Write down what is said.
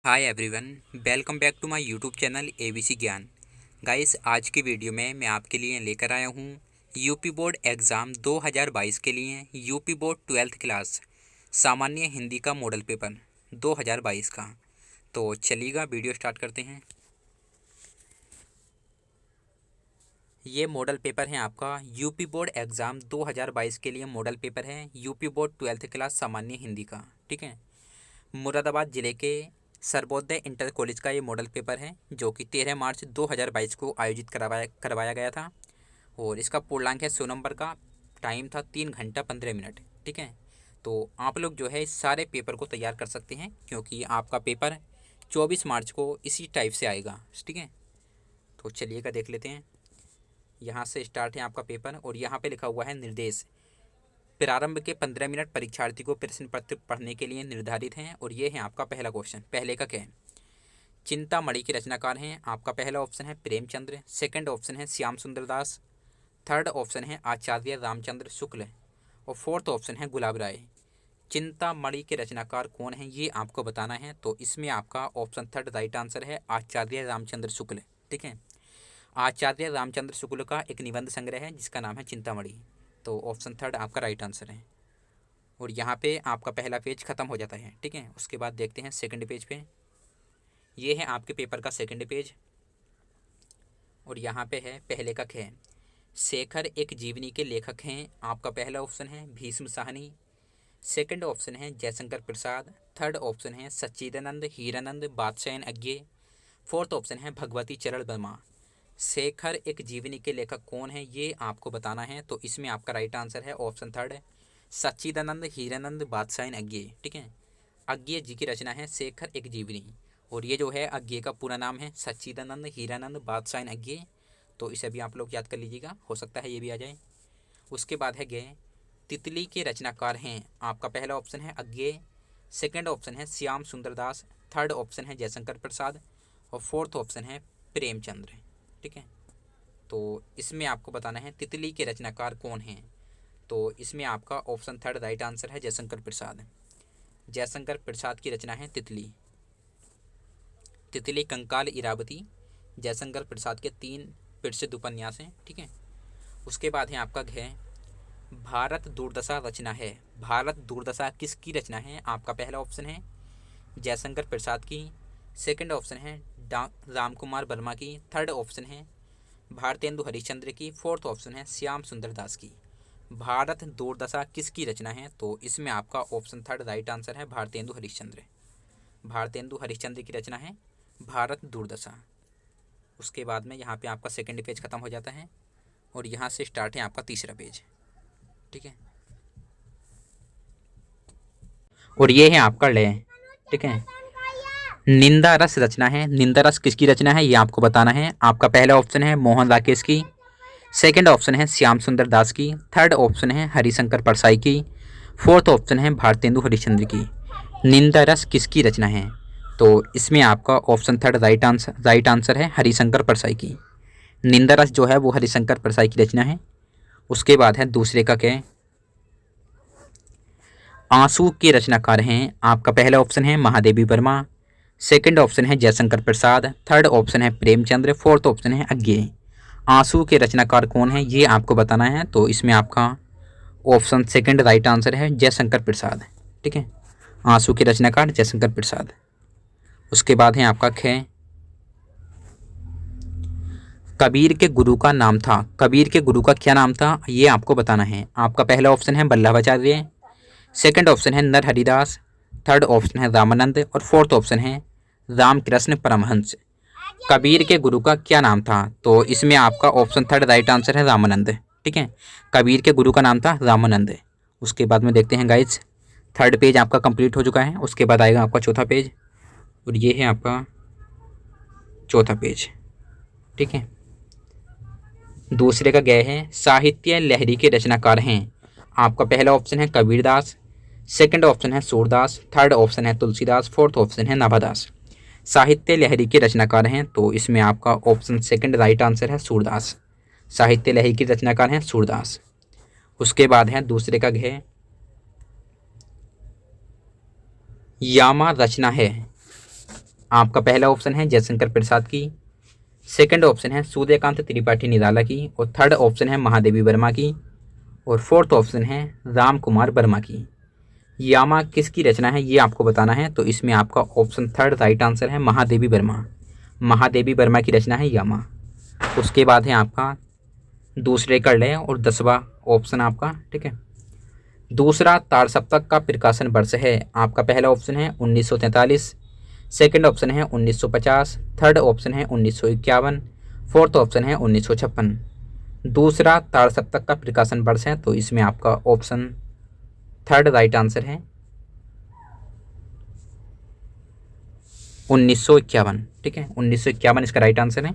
Hi everyone, welcome back to my YouTube channel ABC Gyan. Guys, आज की video में मैं आपके लिए लेकर आया हूँ यूपी बोर्ड एग्ज़ाम 2022 के लिए यूपी बोर्ड 12th क्लास सामान्य हिंदी का मॉडल पेपर 2022 का। तो चलिएगा वीडियो स्टार्ट करते हैं। ये मॉडल पेपर है आपका यूपी बोर्ड एग्ज़ाम 2022 के लिए मॉडल पेपर है यूपी बोर्ड 12th क्लास सामान्य हिंदी का। ठीक है, मुरादाबाद ज़िले के सर्वोदय इंटर कॉलेज का ये मॉडल पेपर है जो कि 13 मार्च 2022 को आयोजित करवाया गया था। और इसका पूर्णांक है 100 नंबर का। टाइम था 3 घंटा 15 मिनट। ठीक है, तो आप लोग जो है इस सारे पेपर को तैयार कर सकते हैं क्योंकि आपका पेपर 24 मार्च को इसी टाइप से आएगा। ठीक है, तो चलिएगा देख लेते हैं। यहाँ से स्टार्ट है आपका पेपर और यहाँ पे लिखा हुआ है निर्देश। प्रारंभ के 15 मिनट परीक्षार्थी को प्रश्न पत्र पढ़ने के लिए निर्धारित हैं। और ये है आपका पहला क्वेश्चन। पहले का क्या है? चिंतामणि के रचनाकार हैं। आपका पहला ऑप्शन है प्रेमचंद्र, सेकंड ऑप्शन है श्याम सुंदर दास, थर्ड ऑप्शन है आचार्य रामचंद्र शुक्ल और फोर्थ ऑप्शन है गुलाब राय। चिंतामणि के रचनाकार कौन है ये आपको बताना है। तो इसमें आपका ऑप्शन थर्ड राइट आंसर है आचार्य रामचंद्र शुक्ल। ठीक है, आचार्य रामचंद्र शुक्ल का एक निबंध संग्रह है जिसका नाम है चिंतामणि। तो ऑप्शन थर्ड आपका राइट आंसर है। और यहाँ पे आपका पहला पेज खत्म हो जाता है। ठीक है, उसके बाद देखते हैं सेकंड पेज पे। ये है आपके पेपर का सेकंड पेज और यहाँ पे है पहले का ख। शेखर एक जीवनी के लेखक हैं। आपका पहला ऑप्शन है भीष्म साहनी, सेकंड ऑप्शन है जयशंकर प्रसाद, थर्ड ऑप्शन है सच्चिदानंद हीरानंद बादशाहन अज्ञे, फोर्थ ऑप्शन है भगवती चरण वर्मा। शेखर एक जीवनी के लेखक कौन है ये आपको बताना है। तो इसमें आपका राइट आंसर है ऑप्शन थर्ड सच्चिदानंद हीरानंद बादशाहन अज्ञे। ठीक है, अज्ञे जी की रचना है शेखर एक जीवनी। और ये जो है अज्ञे का पूरा नाम है सच्चिदानंद हीरानंद बादशाहन अज्ञे। तो इसे भी आप लोग याद कर लीजिएगा, हो सकता है ये भी आ जाए। उसके बाद है गे तितली के रचनाकार हैं। आपका पहला ऑप्शन है अज्ञे, सेकंड ऑप्शन है श्याम सुंदर दास, थर्ड ऑप्शन है जयशंकर प्रसाद और फोर्थ ऑप्शन है प्रेमचंद्र। ठीक है, तो इसमें आपको बताना है तितली के रचनाकार कौन हैं। तो इसमें आपका ऑप्शन थर्ड राइट आंसर है जयशंकर प्रसाद। जयशंकर प्रसाद की रचना है तितली। तितली कंकाल इरावती जयशंकर प्रसाद के 3 प्रसिद्ध उपन्यास हैं। ठीक है, उसके बाद है आपका घ भारत दुर्दशा रचना है। भारत दुर्दशा किसकी रचना है? आपका पहला ऑप्शन है जयशंकर प्रसाद की, सेकंड ऑप्शन है राम कुमार वर्मा की, थर्ड ऑप्शन है भारतेंदु हरिश्चंद्र की, फोर्थ ऑप्शन है श्याम सुंदर दास की। भारत दुर्दशा किसकी रचना है? तो इसमें आपका ऑप्शन थर्ड राइट आंसर है भारतेंदु हरिश्चंद्र। भारतेंदु हरिश्चंद्र की रचना है भारत दुर्दशा। उसके बाद में यहाँ पे आपका सेकंड पेज खत्म हो जाता है और यहाँ से स्टार्ट है आपका तीसरा पेज। ठीक है, और ये है आपका लय। ठीक है, निंदा रस रचना है। निंदा रस किसकी रचना है ये आपको बताना है। आपका पहला ऑप्शन है मोहन राकेश की, सेकंड ऑप्शन है श्याम सुंदर दास की, थर्ड ऑप्शन है हरिशंकर परसाई की, फोर्थ ऑप्शन है भारतेंदु हरिश्चंद्र की। निंदा रस किसकी रचना है? तो इसमें आपका ऑप्शन थर्ड राइट आंसर है हरिशंकर परसाई की। निंदा रस जो है वो हरिशंकर परसाई की रचना है। उसके बाद है दूसरे का क्या? आंसू के रचनाकार हैं। आपका पहला ऑप्शन है महादेवी वर्मा, सेकंड ऑप्शन है जयशंकर प्रसाद, थर्ड ऑप्शन है प्रेमचंद्र, फोर्थ ऑप्शन है अज्ञे। आंसू के रचनाकार कौन है ये आपको बताना है। तो इसमें आपका ऑप्शन सेकंड राइट आंसर है जयशंकर प्रसाद। ठीक है, आंसू के रचनाकार जयशंकर प्रसाद। उसके बाद है आपका ख कबीर के गुरु का नाम था। कबीर के गुरु का क्या नाम था ये आपको बताना है। आपका पहला ऑप्शन है वल्लभाचार्य, सेकंड ऑप्शन है नर हरिदास, थर्ड ऑप्शन है रामानंद और फोर्थ ऑप्शन है रामकृष्ण परमहंस। कबीर के गुरु का क्या नाम था? तो इसमें आपका ऑप्शन थर्ड राइट आंसर है रामानंद। ठीक है, कबीर के गुरु का नाम था रामानंद। उसके बाद में देखते हैं गाइज, थर्ड पेज आपका कंप्लीट हो चुका है। उसके बाद आएगा आपका चौथा पेज और ये है आपका चौथा पेज। ठीक है, दूसरे का गए हैं साहित्य लहरी के रचनाकार हैं। आपका पहला ऑप्शन है कबीरदास, सेकंड ऑप्शन है सूरदास, थर्ड ऑप्शन है तुलसीदास, फोर्थ ऑप्शन है नाभादास। साहित्य लहरी के रचनाकार हैं। तो इसमें आपका ऑप्शन सेकंड राइट आंसर है सूरदास। साहित्य लहरी के रचनाकार हैं सूरदास। उसके बाद है दूसरे का घ यामा रचना है। आपका पहला ऑप्शन है जयशंकर प्रसाद की, सेकंड ऑप्शन है सूर्यकांत त्रिपाठी निराला की, और थर्ड ऑप्शन है महादेवी वर्मा की, और फोर्थ ऑप्शन है राम कुमार वर्मा की। यामा किसकी रचना है ये आपको बताना है, तो इसमें आपका ऑप्शन थर्ड राइट आंसर है महादेवी वर्मा। महादेवी वर्मा की रचना है यामा। उसके बाद है आपका दूसरे कर लें और 10वां ऑप्शन आपका, ठीक है। दूसरा तार सप्तक का प्रकाशन वर्ष है, आपका पहला ऑप्शन है 1943, सेकंड ऑप्शन है 1950, थर्ड ऑप्शन है 1951, फोर्थ ऑप्शन है 1956। दूसरा तार सप्तक का प्रकाशन वर्ष है, तो इसमें आपका ऑप्शन थर्ड राइट आंसर है 1951, ठीक है। 1951 इसका राइट आंसर है।